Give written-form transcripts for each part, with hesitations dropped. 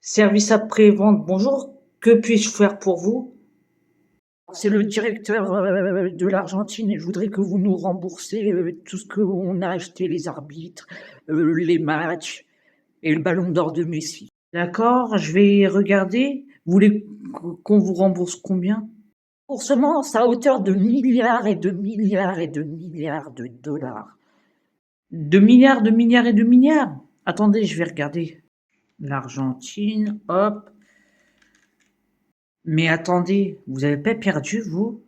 Service après-vente, bonjour. Que puis-je faire pour vous? C'est le directeur de l'Argentine et je voudrais que vous nous remboursiez tout ce qu'on a acheté, les arbitres, les matchs et le ballon d'or de Messi. D'accord, je vais regarder. Vous voulez qu'on vous rembourse combien? Remboursement, c'est à hauteur de milliards et de milliards et de milliards de dollars. De milliards, de milliards et de milliards? Attendez, je vais regarder. L'Argentine, hop. Mais attendez, vous avez pas perdu, vous?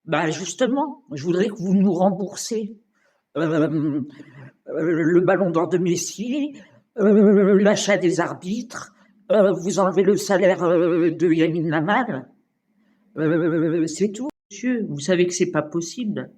Bah justement, je voudrais que vous nous remboursiez le ballon d'or de Messi, l'achat des arbitres, vous enlevez le salaire de Yamin Lamal, c'est tout. Monsieur, vous savez que c'est pas possible.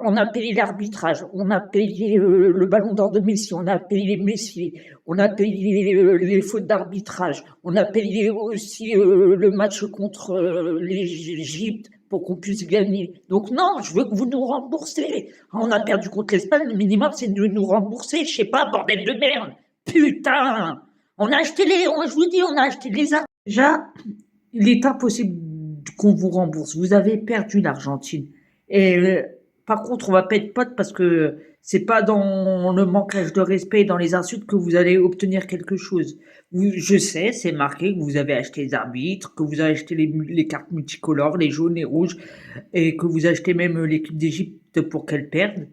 On a payé l'arbitrage, on a payé le ballon d'or de Messi, on a payé Messi, on a payé les fautes d'arbitrage, on a payé aussi le match contre l'Égypte pour qu'on puisse gagner. Donc non, je veux que vous nous remboursiez. On a perdu contre l'Espagne, le minimum c'est de nous rembourser, je sais pas, bordel de merde. Putain, je vous dis, on a acheté les armes. Déjà, il est impossible qu'on vous rembourse. Vous avez perdu l'Argentine. Et par contre, on va pas être potes parce que c'est pas dans le manquage de respect et dans les insultes que vous allez obtenir quelque chose. Je sais, c'est marqué que vous avez acheté les arbitres, que vous avez acheté les cartes multicolores, les jaunes, les rouges, et que vous achetez même l'équipe d'Égypte pour qu'elle perde.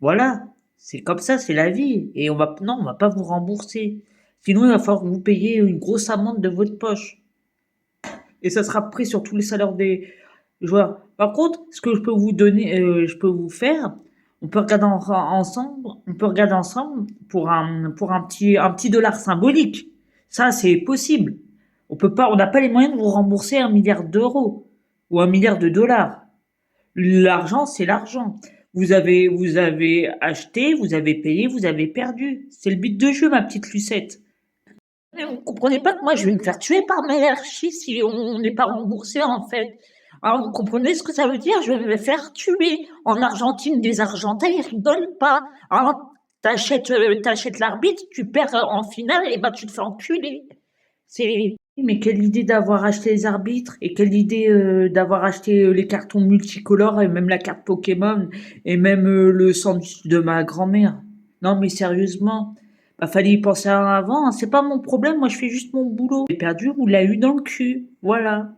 Voilà, c'est comme ça, c'est la vie. Et non, on va pas vous rembourser. Sinon, il va falloir que vous payiez une grosse amende de votre poche. Et ça sera pris sur tous les salaires des joueurs. Par contre, ce que je peux vous donner, je peux vous faire, on peut regarder ensemble pour un petit dollar symbolique. Ça, c'est possible. On n'a pas les moyens de vous rembourser 1 milliard d'euros ou 1 milliard de dollars. L'argent, c'est l'argent. Vous avez acheté, vous avez payé, vous avez perdu. C'est le but de jeu, ma petite Lucette. Mais vous comprenez pas que moi je vais me faire tuer par ma hiérarchie si on n'est pas remboursé en fait. Alors vous comprenez ce que ça veut dire? Je vais me faire tuer. En Argentine, des Argentins, ils rigolent pas. Alors t'achètes l'arbitre, tu perds en finale, et ben tu te fais enculer. C'est Mais quelle idée d'avoir acheté les arbitres et quelle idée d'avoir acheté les cartons multicolores et même la carte Pokémon et même le sandwich de ma grand-mère. Non mais sérieusement, bah fallait y penser avant, hein. C'est pas mon problème, moi je fais juste mon boulot. J'ai perdu, vous l'a eu dans le cul, voilà.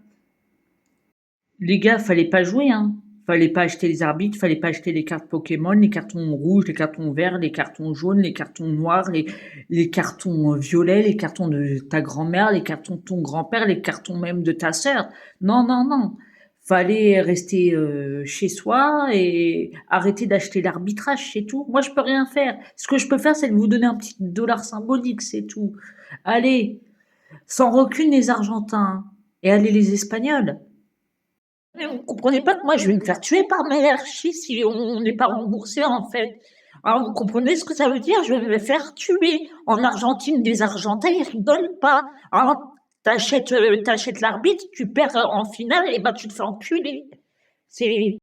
Les gars, fallait pas jouer, hein. Fallait pas acheter les arbitres, fallait pas acheter les cartes Pokémon, les cartons rouges, les cartons verts, les cartons jaunes, les cartons noirs, les cartons violets, les cartons de ta grand-mère, les cartons de ton grand-père, les cartons même de ta sœur. Non, non, non. Fallait rester chez soi et arrêter d'acheter l'arbitrage, c'est tout. Moi, je peux rien faire. Ce que je peux faire, c'est de vous donner un petit dollar symbolique, c'est tout. Allez, sans recul les Argentins et allez les Espagnols. Mais vous comprenez pas que moi je vais me faire tuer par ma hiérarchie si on n'est pas remboursé en fait. Alors vous comprenez ce que ça veut dire? Je vais me faire tuer. En Argentine, des Argentins, ils rigolent pas. Alors t'achètes l'arbitre, tu perds en finale, et ben tu te fais enculer. C'est